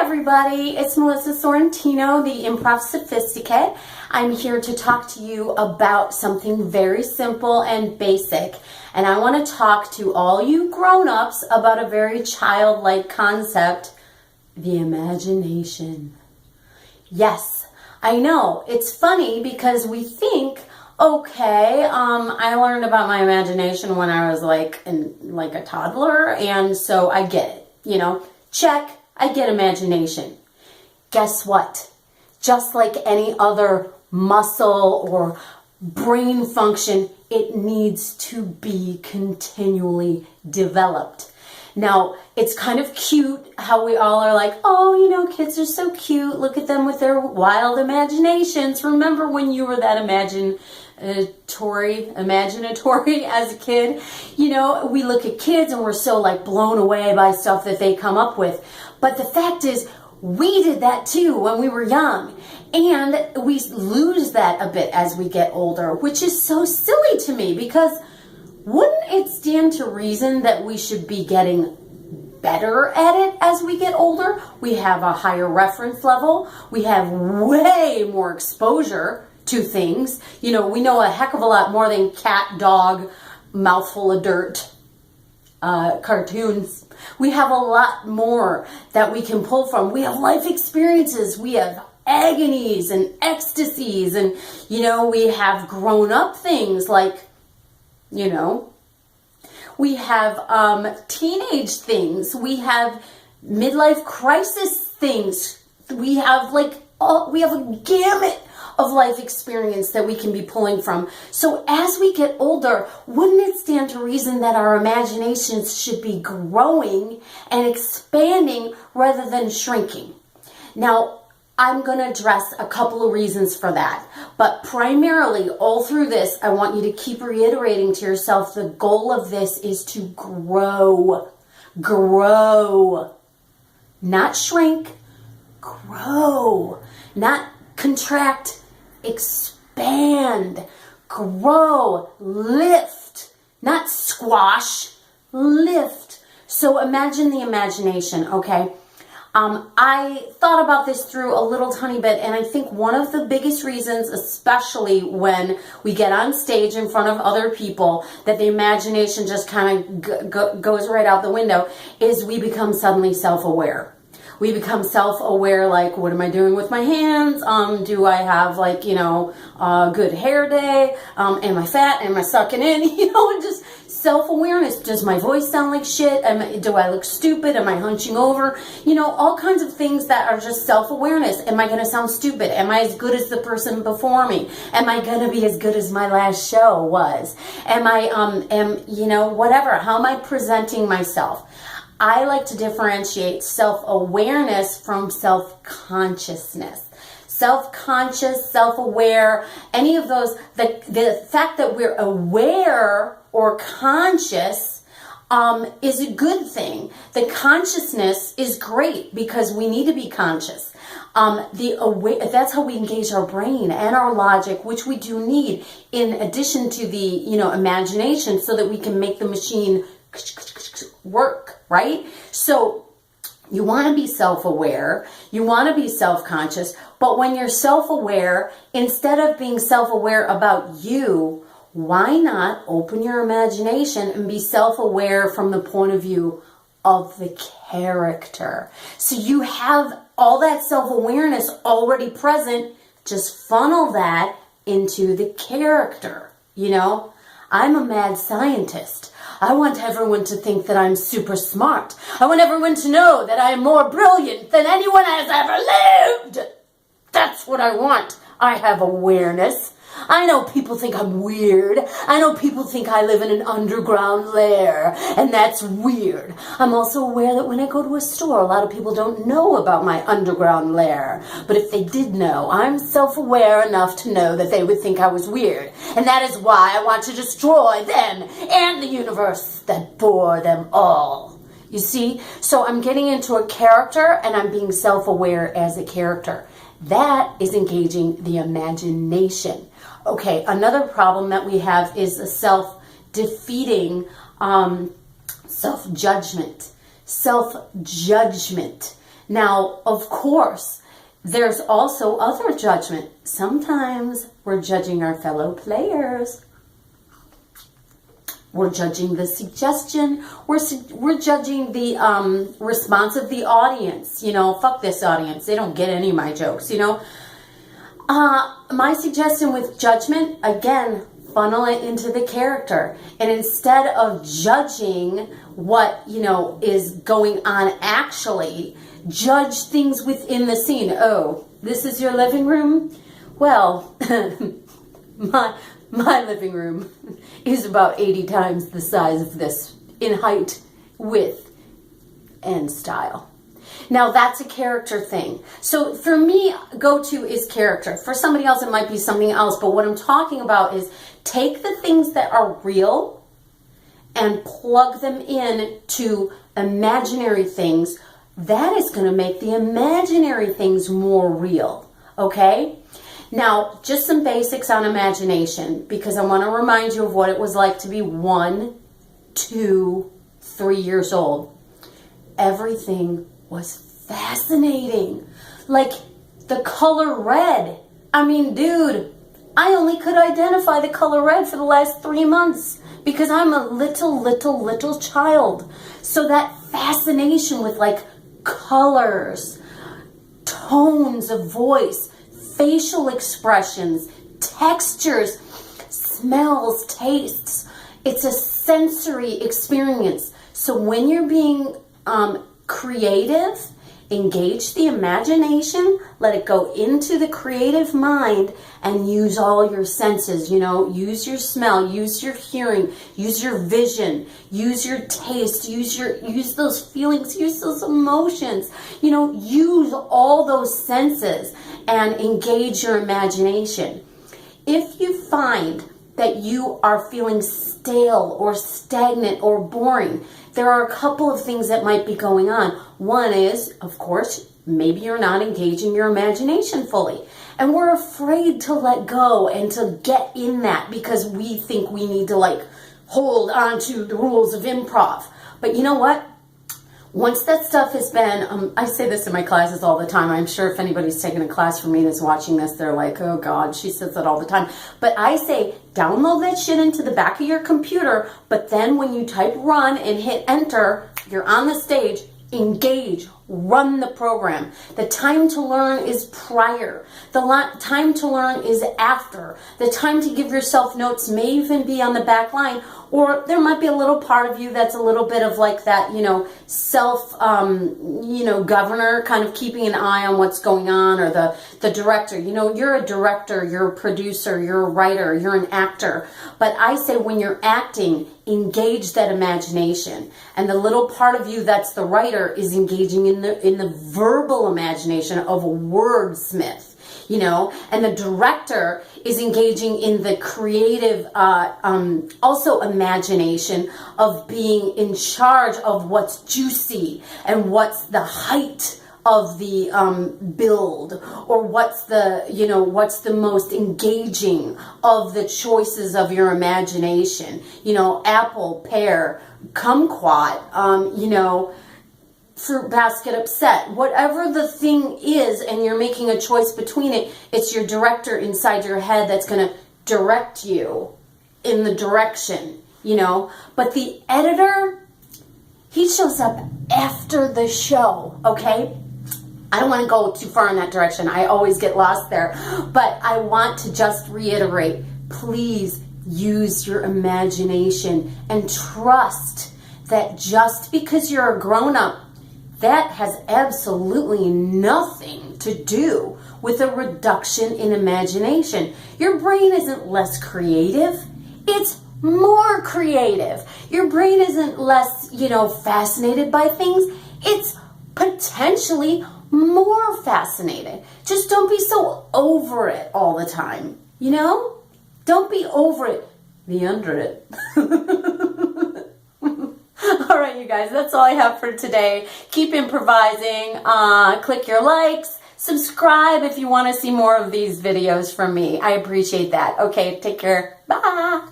everybody, it's Melissa Sorrentino, the Improv Sophisticate. I'm here to talk to you about something very simple and basic. And I want to talk to all you grown-ups about a very childlike concept, the imagination. Yes, I know, it's funny because we think, okay, I learned about my imagination when I was like a toddler, and so I get it, you know, check. I get imagination. Guess what? Just like any other muscle or brain function, it needs to be continually developed. Now, it's kind of cute how we all are like, oh, you know, kids are so cute. Look at them with their wild imaginations. Remember when you were that imaginatory as a kid? You know, we look at kids and we're so like blown away by stuff that they come up with. But the fact is, we did that too when we were young. And we lose that a bit as we get older, which is so silly to me because wouldn't it stand to reason that we should be getting better at it as we get older? We have a higher reference level. We have way more exposure to things. You know, we know a heck of a lot more than cat, dog, mouthful of dirt cartoons. We have a lot more that we can pull from. We have life experiences. We have agonies and ecstasies. And, you know, we have grown up things like, you know, we have teenage things. We have midlife crisis things. We have we have a gamut of life experience that we can be pulling from. So as we get older, wouldn't it stand to reason that our imaginations should be growing and expanding rather than shrinking? Now, I'm going to address a couple of reasons for that. But primarily, all through this, I want you to keep reiterating to yourself the goal of this is to grow. Grow. Not shrink. Grow. Not contract. Expand. Grow. Lift. Not squash. Lift. So imagine the imagination, okay? I thought about this through a little tiny bit, and I think one of the biggest reasons, especially when we get on stage in front of other people, that the imagination just kind of goes right out the window, is we become suddenly self-aware. We become self-aware, like, what am I doing with my hands? Do I have, like, you know, a good hair day? Am I fat? Am I sucking in? You know, and just self-awareness. Does my voice sound like shit? Do I look stupid? Am I hunching over? You know, all kinds of things that are just self-awareness. Am I going to sound stupid? Am I as good as the person before me? Am I going to be as good as my last show was? You know, whatever. How am I presenting myself? I like to differentiate self-awareness from self-consciousness. Self-conscious, self-aware, any of those, the fact that we're aware or conscious is a good thing. The consciousness is great because we need to be conscious. That's how we engage our brain and our logic, which we do need in addition to the, you know, imagination so that we can make the machine work, right? So you want to be self-aware, you want to be self-conscious, but when you're self-aware, instead of being self-aware about you, why not open your imagination and be self-aware from the point of view of the character? So you have all that self-awareness already present, just funnel that into the character, you know? I'm a mad scientist. I want everyone to think that I'm super smart. I want everyone to know that I am more brilliant than anyone has ever lived. That's what I want. I have awareness. I know people think I'm weird. I know people think I live in an underground lair, and that's weird. I'm also aware that when I go to a store, a lot of people don't know about my underground lair. But if they did know, I'm self-aware enough to know that they would think I was weird. And that is why I want to destroy them and the universe that bore them all. You see? So I'm getting into a character, and I'm being self-aware as a character. That is engaging the imagination. Okay, another problem that we have is a self-defeating self-judgment. Self-judgment. Now, of course, there's also other judgment. Sometimes we're judging our fellow players. We're judging the suggestion. We're judging the response of the audience. You know, fuck this audience. They don't get any of my jokes, you know. My suggestion with judgment, again, funnel it into the character. And instead of judging what, you know, is going on actually, judge things within the scene. Oh, this is your living room? Well, my living room is about 80 times the size of this in height, width, and style. Now that's a character thing. So for me, go-to is character. For somebody else, it might be something else. But what I'm talking about is take the things that are real and plug them in to imaginary things. That is going to make the imaginary things more real. Okay? Now, just some basics on imagination, because I want to remind you of what it was like to be 1, 2, 3 years old. Everything was fascinating. Like the color red. I mean, dude, I only could identify the color red for the last 3 months because I'm a little child. So that fascination with like colors, tones of voice, facial expressions, textures, smells, tastes. It's a sensory experience. So when you're being creative, engage the imagination, let it go into the creative mind and use all your senses, you know, use your smell, use your hearing, use your vision, use your taste, use those feelings, use those emotions, you know, use all those senses and engage your imagination. If you find that you are feeling stale or stagnant or boring, there are a couple of things that might be going on. One is, of course, maybe you're not engaging your imagination fully. And we're afraid to let go and to get in that because we think we need to like hold on to the rules of improv. But you know what? Once that stuff has been, I say this in my classes all the time. I'm sure if anybody's taking a class from me that's watching this, they're like, oh God, she says that all the time. But I say, download that shit into the back of your computer, but then when you type run and hit enter, you're on the stage, engage, run the program. The time to learn is prior. The time to learn is after. The time to give yourself notes may even be on the back line, or there might be a little part of you that's a little bit of like that, you know, self, governor, kind of keeping an eye on what's going on, or the director. You know, you're a director, you're a producer, you're a writer, you're an actor. But I say when you're acting, engage that imagination. And the little part of you that's the writer is engaging in the verbal imagination of a wordsmith. You know, and the director is engaging in the creative, also imagination of being in charge of what's juicy and what's the height of the build, or what's the most engaging of the choices of your imagination. You know, apple, pear, kumquat, fruit basket, upset, whatever the thing is, and you're making a choice between it, it's your director inside your head that's going to direct you in the direction, you know. But the editor, he shows up after the show, okay? I don't want to go too far in that direction. I always get lost there. But I want to just reiterate, please use your imagination and trust that just because you're a grown-up, that has absolutely nothing to do with a reduction in imagination. Your brain isn't less creative. It's more creative. Your brain isn't less, fascinated by things. It's potentially more fascinated. Just don't be so over it all the time, Don't be over it. Be under it. All right, you guys, that's all I have for today. Keep improvising. Click your likes. Subscribe if you want to see more of these videos from me. I appreciate that. Okay, take care. Bye.